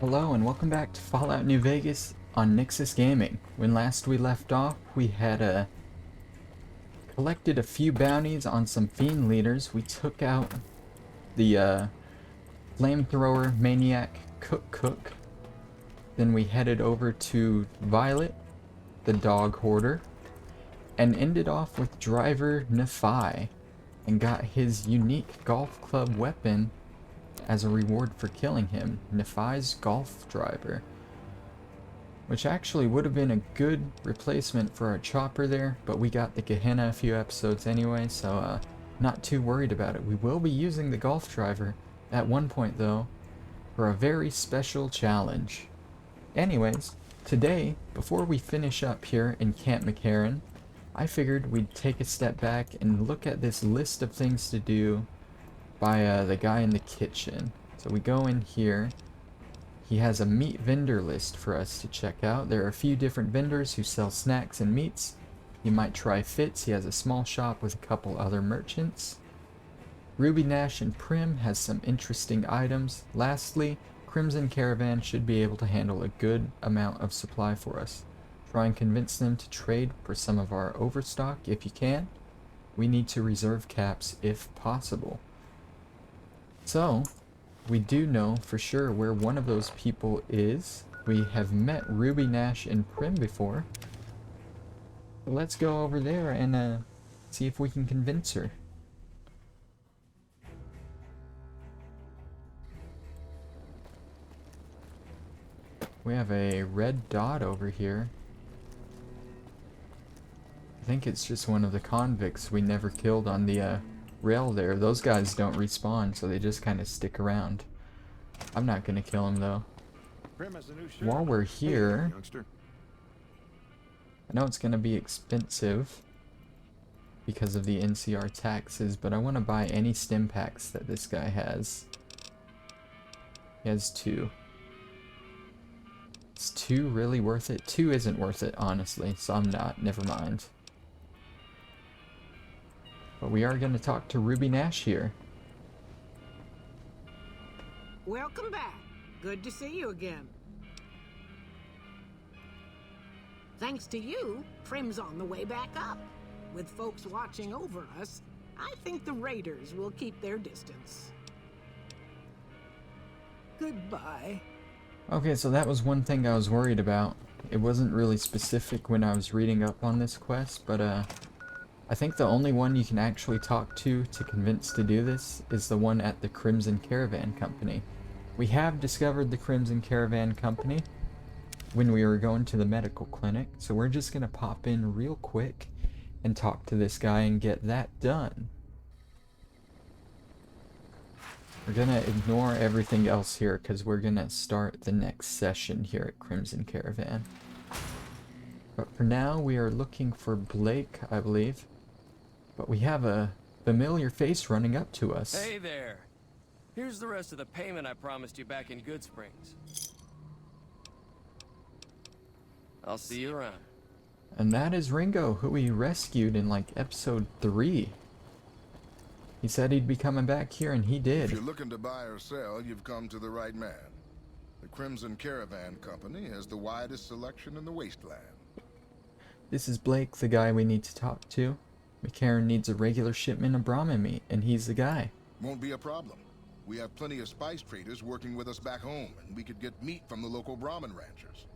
Hello and welcome back to Fallout New Vegas on Nyxus Gaming. When last we left off, we had collected a few bounties on some fiend leaders. We took out the flamethrower maniac Cook. Then we headed over to Violet, the dog hoarder, and ended off with driver Nephi and got his unique golf club weapon as a reward for killing him, Nephi's golf driver. Which actually would have been a good replacement for our chopper there, but we got the Gehenna a few episodes anyway, so not too worried about it. We will be using the golf driver at one point though, for a very special challenge. Anyways, today, before we finish up here in Camp McCarran, I figured we'd take a step back and look at this list of things to do by the guy in the kitchen. So we go in here. He has a meat vendor list for us to check out. There are a few different vendors who sell snacks and meats. You might try Fitz. He has a small shop with a couple other merchants. Ruby Nash and Prim has some interesting items. Lastly, Crimson Caravan should be able to handle a good amount of supply for us. Try and convince them to trade for some of our overstock if you can. We need to reserve caps if possible. So, we do know for sure where one of those people is. We have met Ruby Nash and Prim before. So let's go over there and see if we can convince her. We have a red dot over here. I think it's just one of the convicts we never killed on the rail there. Those guys don't respawn, so they just kind of stick around. I'm not gonna kill him though. While we're here, I know it's gonna be expensive because of the NCR taxes, but I want to buy any stim packs that this guy has. He has 2. Is 2 really worth it? 2 isn't worth it, honestly, so I'm not. Never mind. But we are going to talk to Ruby Nash here. Welcome back. Good to see you again. Thanks to you, Prim's on the way back up. With folks watching over us, I think the raiders will keep their distance. Goodbye. Okay, so that was one thing I was worried about. It wasn't really specific when I was reading up on this quest, but I think the only one you can actually talk to convince to do this is the one at the Crimson Caravan Company. We have discovered the Crimson Caravan Company when we were going to the medical clinic, so we're just gonna pop in real quick and talk to this guy and get that done. We're gonna ignore everything else here because we're gonna start the next session here at Crimson Caravan. But for now, we are looking for Blake, I believe. But we have a familiar face running up to us. Hey there. Here's the rest of the payment I promised you back in Good Springs. I'll see you around. And that is Ringo, who we rescued in like episode 3. He said he'd be coming back here, and he did. If you're looking to buy or sell, you've come to the right man. The Crimson Caravan Company has the widest selection in the wasteland. This is Blake, the guy we need to talk to. McCarran needs a regular shipment of Brahmin meat, and he's the guy. Won't be a problem. We have plenty of spice traders working with us back home, and we could get meat from the local Brahmin ranchers.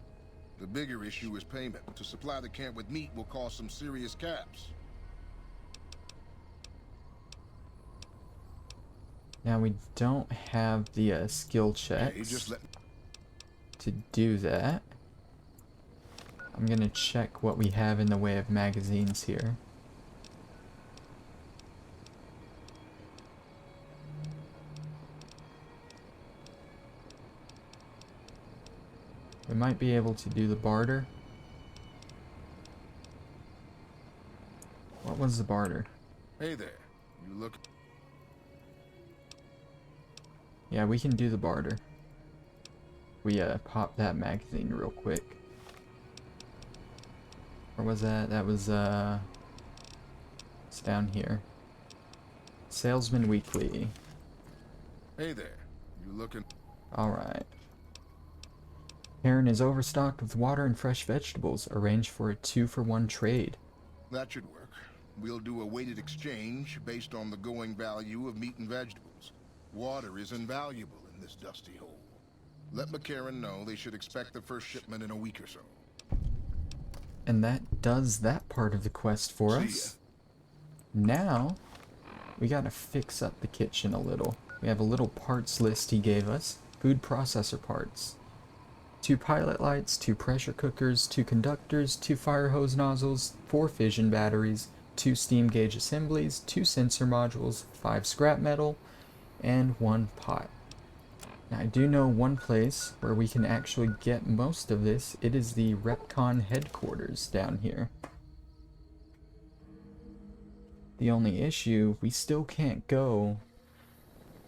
The bigger issue is payment. To supply the camp with meat will cost some serious caps. Now, we don't have the skill checks to do that. I'm gonna check what we have in the way of magazines here. We might be able to do the barter. What was the barter? Hey there. You look... Yeah, we can do the barter. We pop that magazine real quick. Where was that? That was it's down here. Salesman Weekly. Hey there. You looking... Alright. McCarran is overstocked with water and fresh vegetables. Arrange for a 2-for-1 trade. That should work. We'll do a weighted exchange based on the going value of meat and vegetables. Water is invaluable in this dusty hole. Let McCarran know they should expect the first shipment in a week or so. And that does that part of the quest for us. Now, we gotta fix up the kitchen a little. We have a little parts list he gave us. Food processor parts. 2 pilot lights, 2 pressure cookers, 2 conductors, 2 fire hose nozzles, 4 fission batteries, 2 steam gauge assemblies, 2 sensor modules, 5 scrap metal, and 1 pot. Now I do know one place where we can actually get most of this. It is the Repcon headquarters down here. The only issue, we still can't go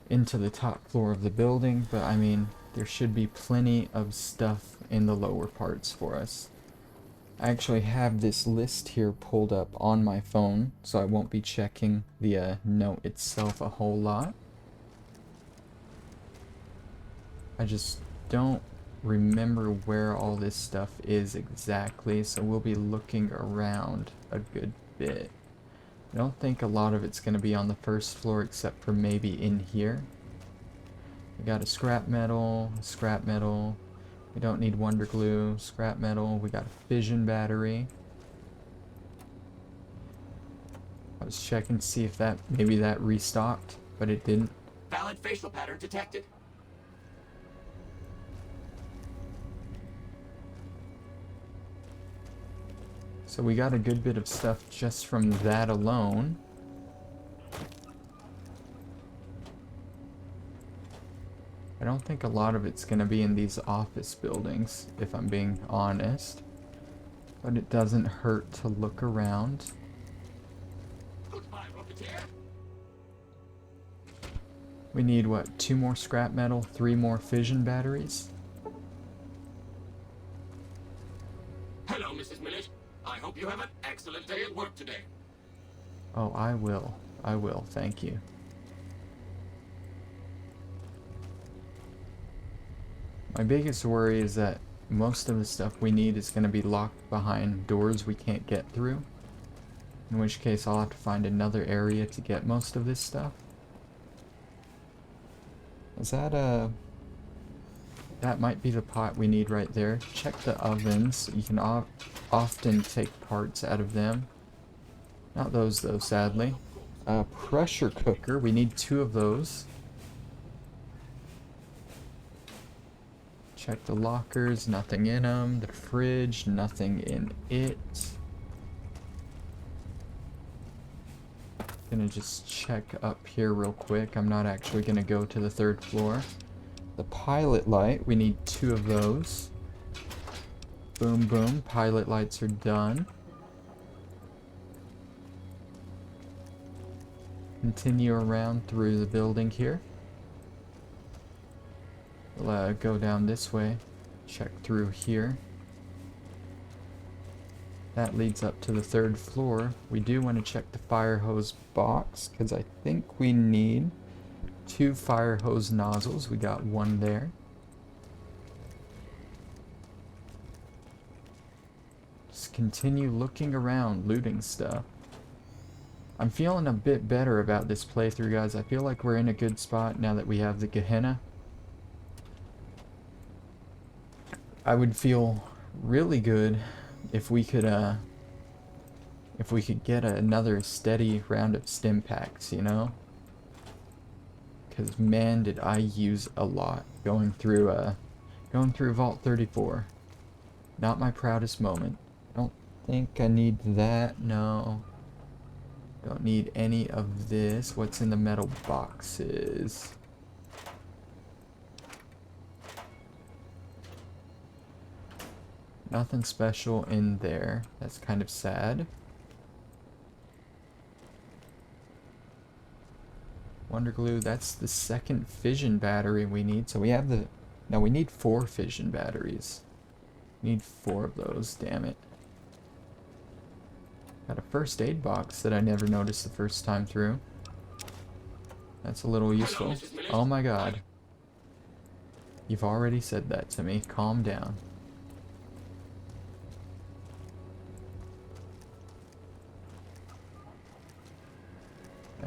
into the top floor of the building, but I mean, there should be plenty of stuff in the lower parts for us. I actually have this list here pulled up on my phone, so I won't be checking the note itself a whole lot. I just don't remember where all this stuff is exactly, so we'll be looking around a good bit. I don't think a lot of it's going to be on the first floor except for maybe in here. We got a scrap metal. We don't need wonder glue, scrap metal. We got a fission battery. I was checking to see if maybe that restocked, but it didn't. Valid facial pattern detected. So we got a good bit of stuff just from that alone. I don't think a lot of it's going to be in these office buildings, if I'm being honest. But it doesn't hurt to look around. Goodbye, Rocketeer. We need, what, 2 more scrap metal, 3 more fission batteries? Hello, Mrs. Millet. I hope you have an excellent day at work today. Oh, I will. I will, thank you. My biggest worry is that most of the stuff we need is going to be locked behind doors we can't get through. In which case I'll have to find another area to get most of this stuff. Is that that might be the pot we need right there. Check the ovens. You can often take parts out of them. Not those though, sadly. Pressure cooker. We need 2 of those. Check the lockers. Nothing in them. The fridge. Nothing in it. Gonna just check up here real quick. I'm not actually gonna go to the 3rd floor. The pilot light, we need 2 of those. Boom, boom. Pilot lights are done. Continue around through the building here. We'll go down this way. Check through here. That leads up to the 3rd floor. We do want to check the fire hose box, because I think we need 2 fire hose nozzles. We got 1 there. Just continue looking around, looting stuff. I'm feeling a bit better about this playthrough, guys. I feel like we're in a good spot now that we have the Gehenna. I would feel really good if we could get another steady round of stim packs, you know? Because man, did I use a lot going through Vault 34. Not my proudest moment. I don't think I need that. No. Don't need any of this. What's in the metal boxes? Nothing special in there. That's kind of sad. Wonder glue, that's the 2nd fission battery we need. So we have the... No, we need 4 fission batteries. We need 4 of those, damn it. Got a first aid box that I never noticed the first time through. That's a little useful. Oh my god. You've already said that to me. Calm down.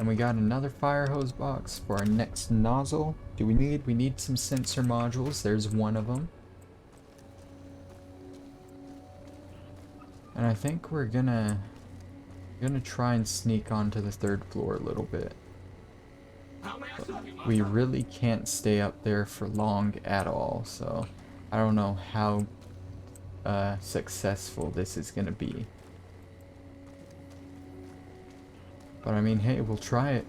And we got another fire hose box for our next nozzle. Do we need? We need some sensor modules. There's one of them. And I think we're gonna try and sneak onto the 3rd floor a little bit. How may I serve you, my We friend? really can't stay up there for long at all, so I don't know how successful this is gonna be. But I mean, hey, we'll try it.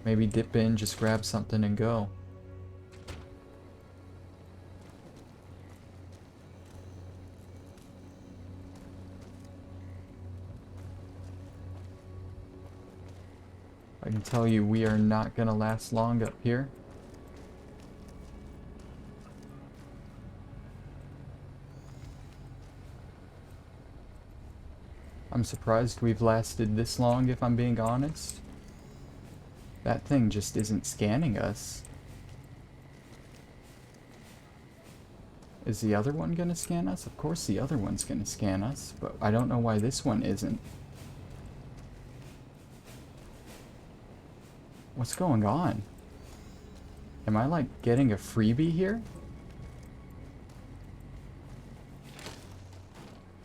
Maybe dip in, just grab something and go. I can tell you we are not gonna last long up here. I'm surprised we've lasted this long, if I'm being honest. That thing just isn't scanning us. Is the other one gonna scan us? Of course the other one's gonna scan us, but I don't know why this one isn't. What's going on? Am I like getting a freebie here?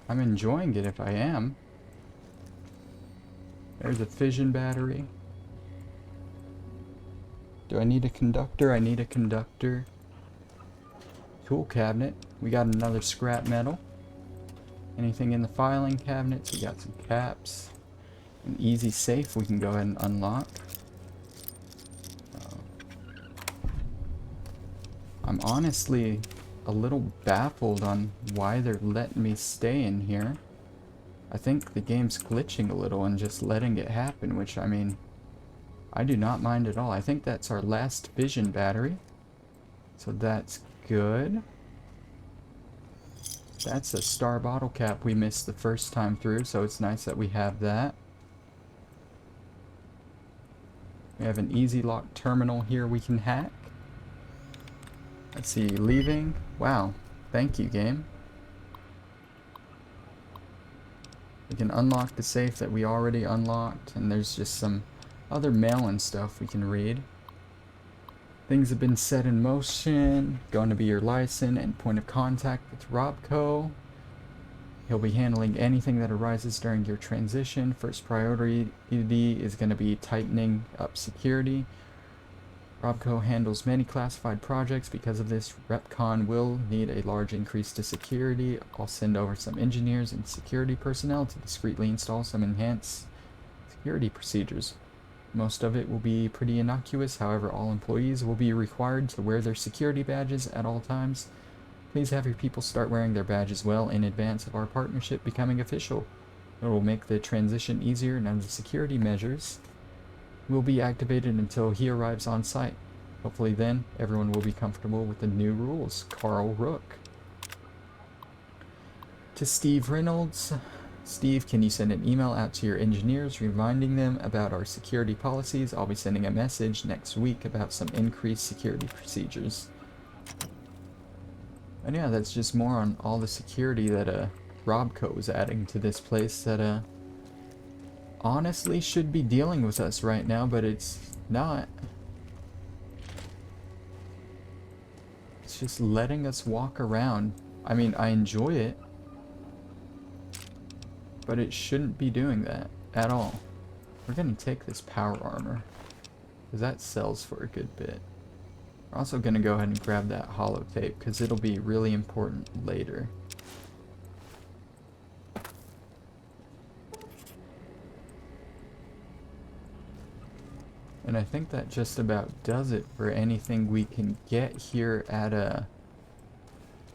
I'm enjoying it if I am. There's a fission battery. Do I need a conductor? I need a conductor. Tool cabinet. We got another scrap metal. Anything in the filing cabinets? We got some caps. An easy safe we can go ahead and unlock. I'm honestly a little baffled on why they're letting me stay in here. I think the game's glitching a little and just letting it happen, which, I mean, I do not mind at all. I think that's our last fission battery. So that's good. That's a star bottle cap we missed the first time through, so it's nice that we have that. We have an easy lock terminal here we can hack. Let's see, leaving. Wow, thank you, game. We can unlock the safe that we already unlocked, and there's just some other mail and stuff we can read. Things have been set in motion. Going to be your license and point of contact with Robco. He'll be handling anything that arises during your transition. First priority is going to be tightening up security. Robco handles many classified projects. Because of this, RepCon will need a large increase to security. I'll send over some engineers and security personnel to discreetly install some enhanced security procedures. Most of it will be pretty innocuous, however all employees will be required to wear their security badges at all times. Please have your people start wearing their badges well in advance of our partnership becoming official. It will make the transition easier, and the security measures will be activated until he arrives on site. Hopefully then, everyone will be comfortable with the new rules. Carl Rook. To Steve Reynolds. Steve, can you send an email out to your engineers reminding them about our security policies? I'll be sending a message next week about some increased security procedures. And yeah, that's just more on all the security that Robco is adding to this place that honestly should be dealing with us right now, but it's not. It's just letting us walk around. I mean, I enjoy it, but it shouldn't be doing that at all. We're gonna take this power armor, because that sells for a good bit. We're also gonna go ahead and grab that hollow tape, because it'll be really important later. And I think that just about does it for anything we can get here at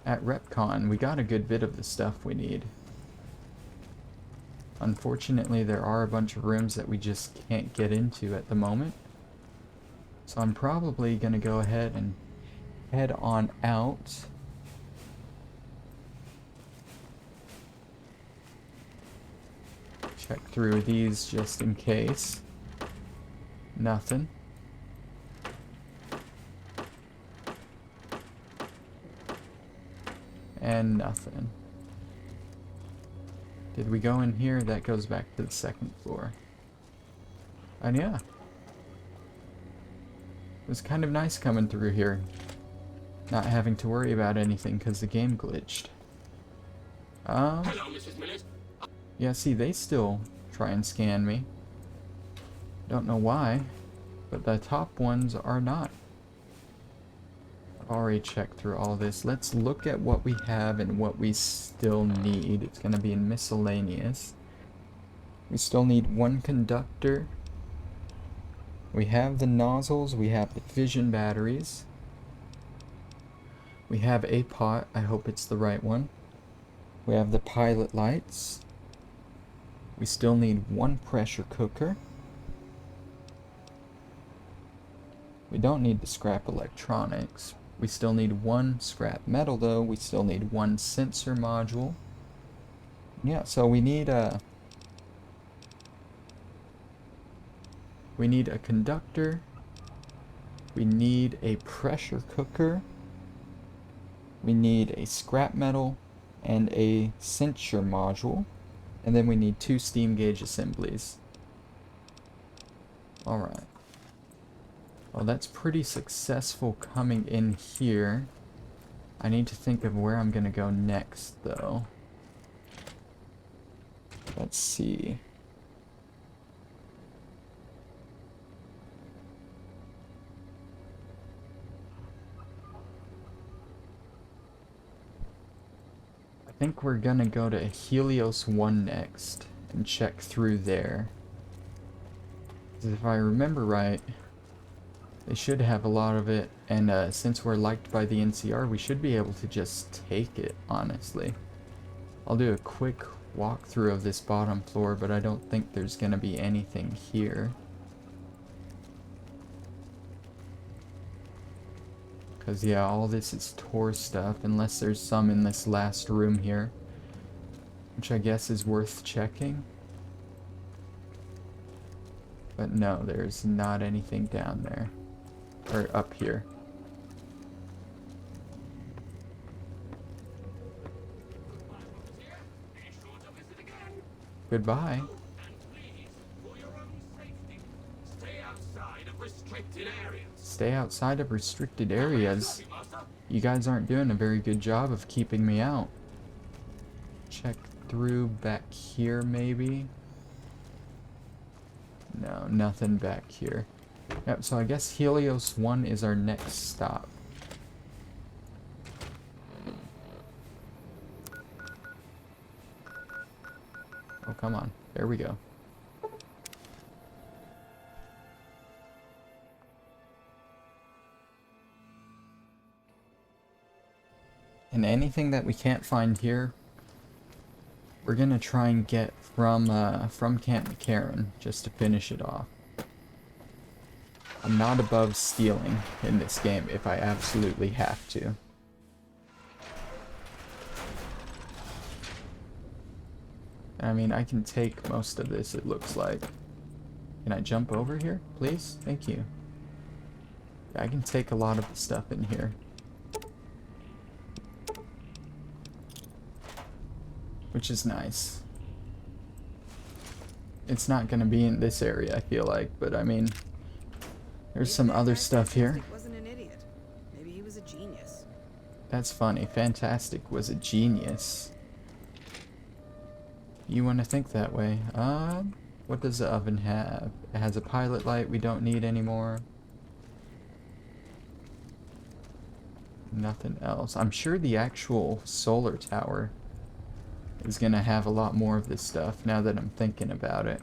RepCon. We got a good bit of the stuff we need. Unfortunately, there are a bunch of rooms that we just can't get into at the moment. So I'm probably gonna go ahead and head on out. Check through these just in case. Nothing. And nothing. Did we go in here? That goes back to the second floor. And yeah, It was kind of nice coming through here. Not having to worry about anything because the game glitched. Hello, Mrs. Millet. Yeah, see, they still try and scan me. Don't know why, but the top ones are not. I've already checked through all this. Let's look at what we have and what we still need. It's going to be in miscellaneous. We still need one conductor. We have the nozzles. We have the fission batteries. We have a pot. I hope it's the right one. We have the pilot lights. We still need one pressure cooker. We don't need the scrap electronics. We still need one scrap metal though. We still need one sensor module. Yeah, so we need a conductor. We need a pressure cooker. We need a scrap metal and a sensor module. And then we need 2 steam gauge assemblies. Alright. Well, that's pretty successful coming in here. I need to think of where I'm gonna go next, though. Let's see. I think we're gonna go to Helios 1 next and check through there. 'Cause if I remember right, they should have a lot of it, and since we're liked by the NCR, we should be able to just take it, honestly. I'll do a quick walkthrough of this bottom floor, but I don't think there's gonna be anything here. Because, yeah, all this is Tor stuff, unless there's some in this last room here. Which I guess is worth checking. But no, there's not anything down there. Or up here. Goodbye. And please, for your own safety, stay outside of restricted areas. Stay outside of restricted areas. Copy, Master. You guys aren't doing a very good job of keeping me out. Check through back here, maybe? No, nothing back here. Yep, so I guess Helios 1 is our next stop. Oh, come on. There we go. And anything that we can't find here, we're gonna try and get from Camp McCarran, just to finish it off. I'm not above stealing in this game if I absolutely have to. I mean, I can take most of this, it looks like. Can I jump over here, please? Thank you. Yeah, I can take a lot of the stuff in here. Which is nice. It's not gonna be in this area, I feel like, but I mean, there's some other stuff here. Wasn't an idiot. Maybe he was a genius. That's funny. Fantastic was a genius. You want to think that way. What does the oven have? It has a pilot light we don't need anymore. Nothing else. I'm sure the actual solar tower is gonna have a lot more of this stuff now that I'm thinking about it.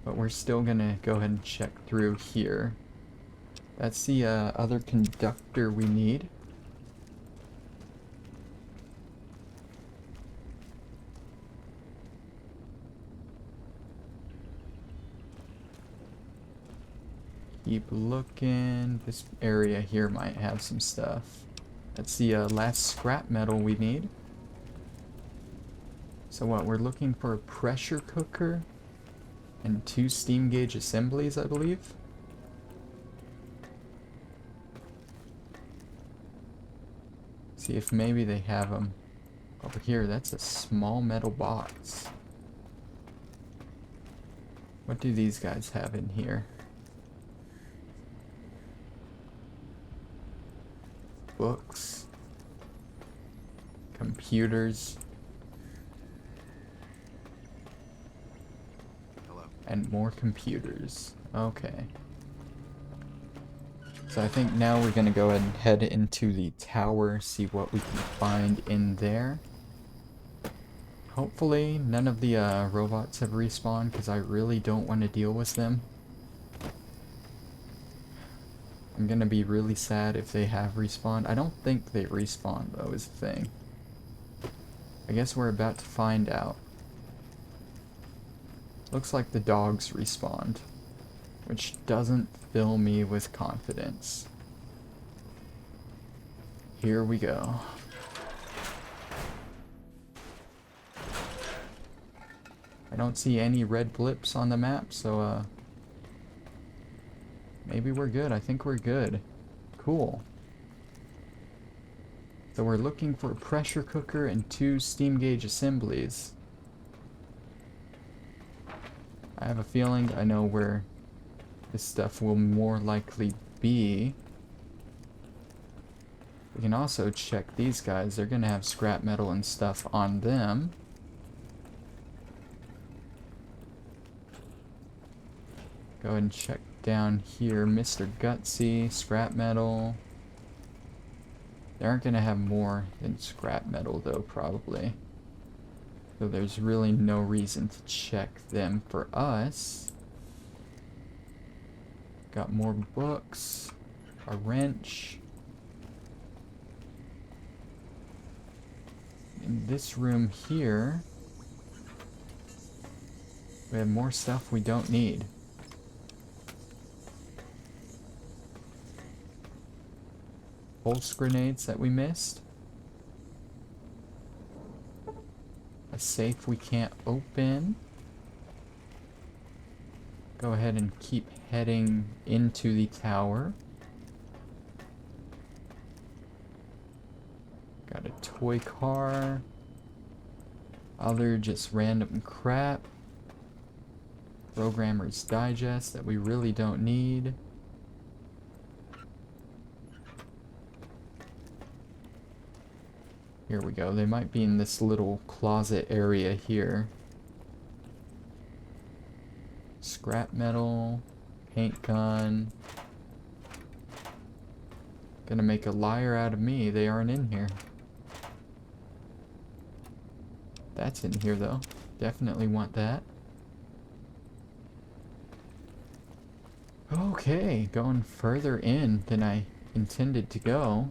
But we're still gonna go ahead and check through here. That's the other conductor we need. Keep looking. This area here might have some stuff. That's the last scrap metal we need. So what, we're looking for a pressure cooker and 2 steam gauge assemblies, I believe. See if maybe they have them over here. That's a small metal box. What do these guys have in here? books, computers, Hello. and more computers. Okay. So I think now we're gonna go ahead and head into the tower, see what we can find in there. Hopefully none of the robots have respawned, because I really don't want to deal with them. I'm gonna be really sad if they have respawned. I don't think they respawn though, is the thing. I guess we're about to find out. Looks like the dogs respawned, which doesn't fill me with confidence. Here we go. I don't see any red blips on the map, so maybe we're good. I think we're good. Cool. So we're looking for a pressure cooker and 2 steam gauge assemblies. I have a feeling I know where this stuff will more likely be. We can also check these guys. They're gonna have scrap metal and stuff on them. Go ahead and check down here. Mr. Gutsy, scrap metal. They aren't gonna have more than scrap metal though, probably. So there's really no reason to check them for us. Got more books, a wrench. In this room here, we have more stuff we don't need. Pulse grenades that we missed. A safe we can't open. Go ahead and keep heading into the tower. Got a toy car. Other just random crap. Programmer's Digest that we really don't need. Here we go. They might be in this little closet area here. Scrap metal, paint gun. Gonna make a liar out of me. They aren't in here. That's in here though. Definitely want that. Okay, going further in than I intended to go.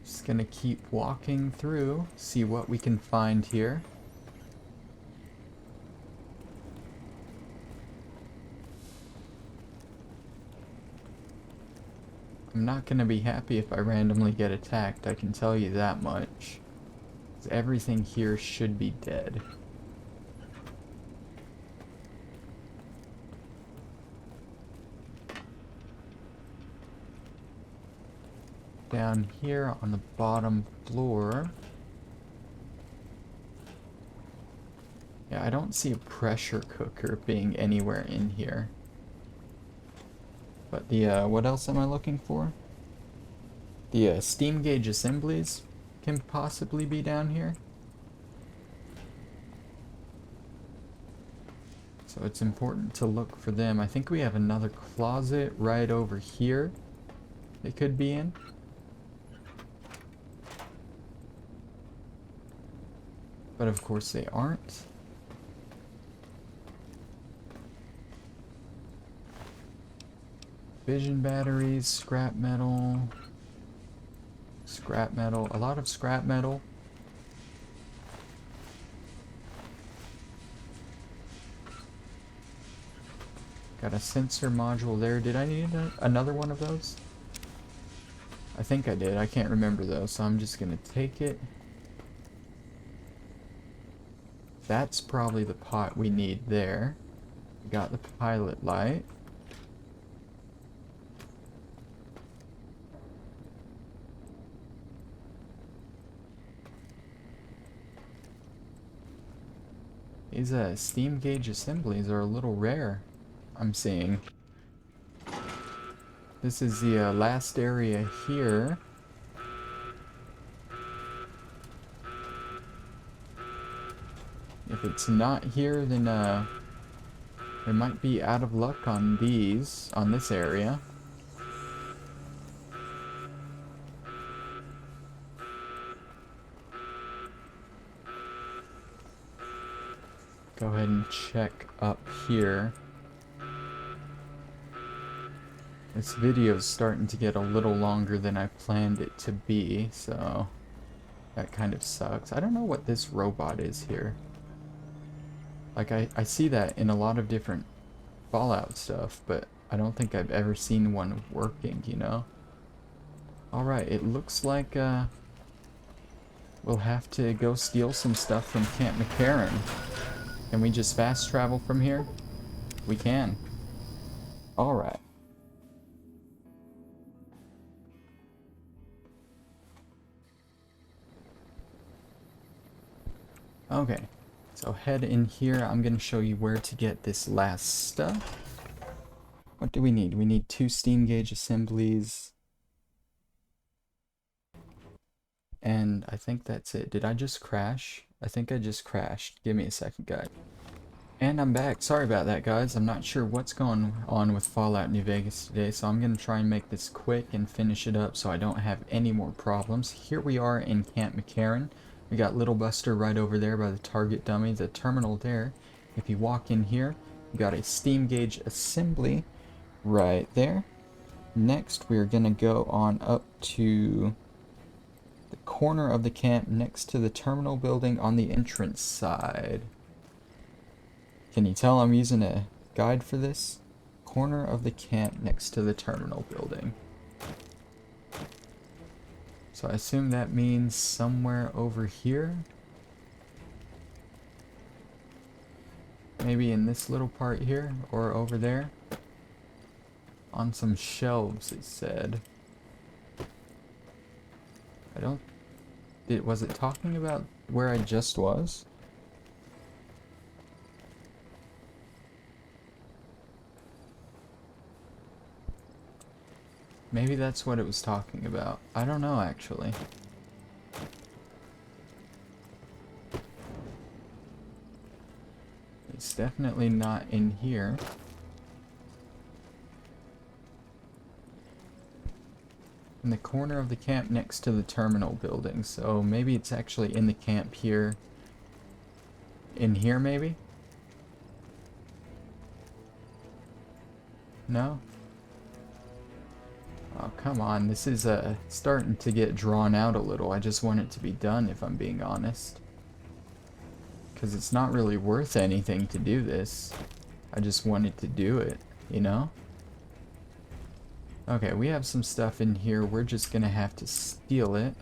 Just gonna keep walking through, see what we can find here. I'm not gonna be happy if I randomly get attacked, I can tell you that much. 'Cause everything here should be dead. Down here on the bottom floor. Yeah, I don't see a pressure cooker being anywhere in here. But the, what else am I looking for? The, steam gauge assemblies can possibly be down here. So it's important to look for them. I think we have another closet right over here they could be in. But of course they aren't. Vision batteries, scrap metal. Scrap metal, a lot of scrap metal. Got a sensor module there. Did I need another one of those? I think I did. I can't remember though, so I'm just gonna take it. That's probably the pot we need there. We got the pilot light. These steam gauge assemblies are a little rare. I'm seeing. This is the last area here. If it's not here, then there might be out of luck on this area. Go ahead and check up here. This video is starting to get a little longer than I planned it to be, so that kind of sucks. I don't know what this robot is here. Like, I see that in a lot of different Fallout stuff, but I don't think I've ever seen one working, you know? Alright, it looks like we'll have to go steal some stuff from Camp McCarran. Can we just fast travel from here? We can. Alright. Okay, so head in here. I'm going to show you where to get this last stuff. What do we need? We need 2 steam gauge assemblies. And I think that's it. Did I just crash? I think I just crashed. Give me a second, guys. And I'm back. Sorry about that, guys. I'm not sure what's going on with Fallout New Vegas today, so I'm going to try and make this quick and finish it up so I don't have any more problems. Here we are in Camp McCarran. We got Little Buster right over there by the target dummy, the terminal there. If you walk in here, you got a steam gauge assembly right there. Next, we're going to go on up to the corner of the camp next to the terminal building on the entrance side. Can you tell I'm using a guide for this? Corner of the camp next to the terminal building. So I assume that means somewhere over here. Maybe in this little part here, or over there. On some shelves, it said. I don't... was it talking about where I just was? Maybe that's what it was talking about. I don't know, actually. It's definitely not in here. In the corner of the camp next to the terminal building, so maybe it's actually in the camp here. In here, maybe? No? Oh, come on. This is starting to get drawn out a little. I just want it to be done, if I'm being honest. Because it's not really worth anything to do this. I just wanted to do it, you know? Okay, we have some stuff in here. We're just gonna have to steal it.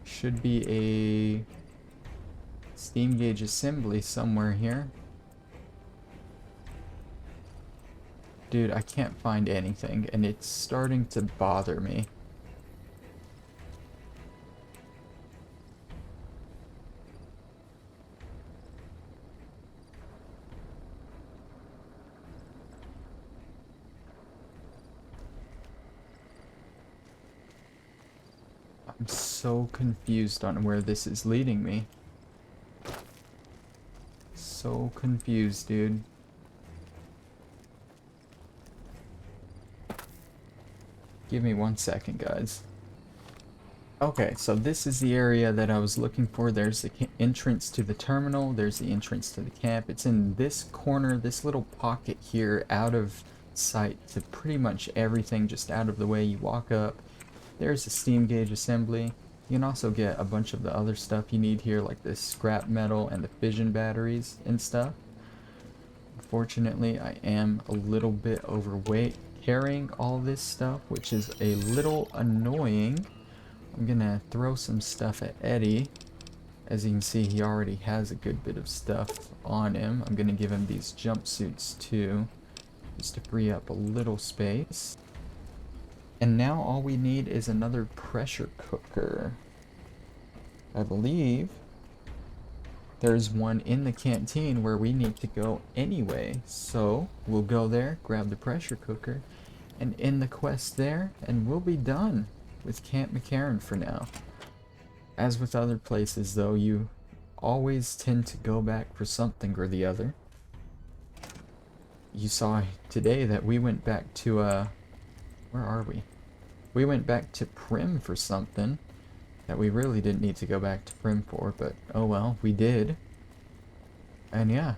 Should be a steam gauge assembly somewhere here. Dude, I can't find anything, and it's starting to bother me. I'm so confused on where this is leading me. So confused, dude. Give me 1 second, guys. Okay, so this is the area that I was looking for. There's the entrance to the terminal. There's the entrance to the camp. It's in this corner, this little pocket here, out of sight to pretty much everything, just out of the way. You walk up. There's the steam gauge assembly. You can also get a bunch of the other stuff you need here, like the scrap metal and the fission batteries and stuff. Unfortunately, I am a little bit overweight carrying all this stuff, which is a little annoying. I'm gonna throw some stuff at Eddie. As you can see, he already has a good bit of stuff on him. I'm gonna give him these jumpsuits too, just to free up a little space. And now all we need is another pressure cooker. I believe there's one in the canteen where we need to go anyway. So we'll go there, grab the pressure cooker, and end the quest there, and we'll be done with Camp McCarran for now. As with other places though, you always tend to go back for something or the other. You saw today that we went back to, where are we? We went back to Prim for something that we really didn't need to go back to Prim for, but oh well, we did. And yeah,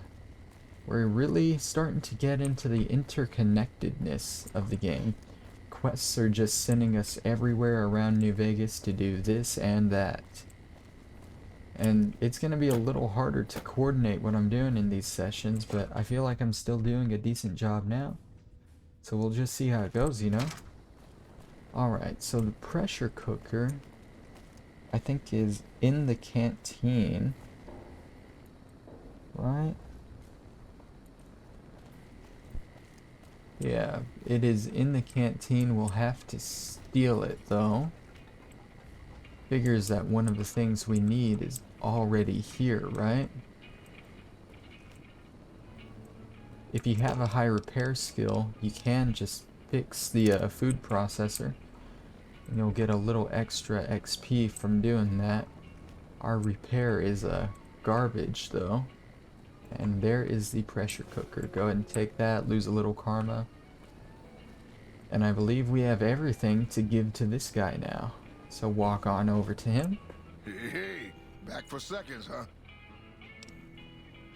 we're really starting to get into the interconnectedness of the game. Quests are just sending us everywhere around New Vegas to do this and that. And it's going to be a little harder to coordinate what I'm doing in these sessions, but I feel like I'm still doing a decent job now. So we'll just see how it goes, you know? Alright, so the pressure cooker, I think, is in the canteen. Right? Yeah, it is in the canteen. We'll have to steal it, though. Figures that one of the things we need is already here, right? If you have a high repair skill, you can just fix the food processor, and you'll get a little extra XP from doing that. Our repair is garbage, though. And there is the pressure cooker. Go ahead and take that, lose a little karma. And I believe we have everything to give to this guy now. So walk on over to him. Hey, back for seconds, huh?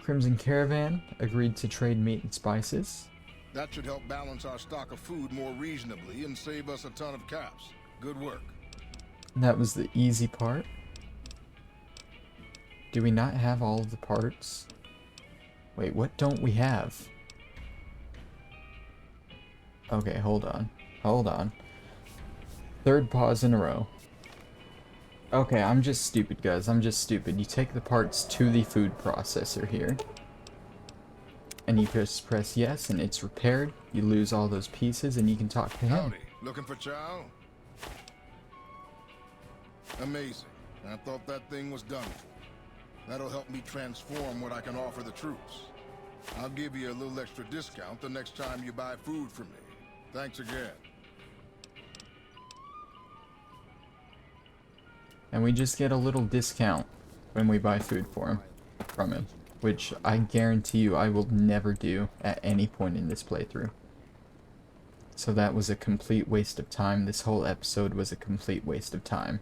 Crimson Caravan agreed to trade meat and spices. That should help balance our stock of food more reasonably and save us a ton of caps. Good work. That was the easy part. Do we not have all of the parts? Wait, what don't we have? Okay, hold on. Hold on. Third pause in a row. Okay, I'm just stupid, guys. I'm just stupid. You take the parts to the food processor here. And you just press yes, and it's repaired. You lose all those pieces, and you can talk to him. Howdy. Looking for chow? Amazing. I thought that thing was done for. That'll help me transform what I can offer the troops. I'll give you a little extra discount the next time you buy food from me. Thanks again. And we just get a little discount when we buy food from him, which I guarantee you I will never do at any point in this playthrough. So that was a complete waste of time. This whole episode was a complete waste of time.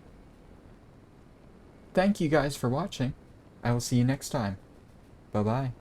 Thank you guys for watching. I will see you next time. Bye-bye.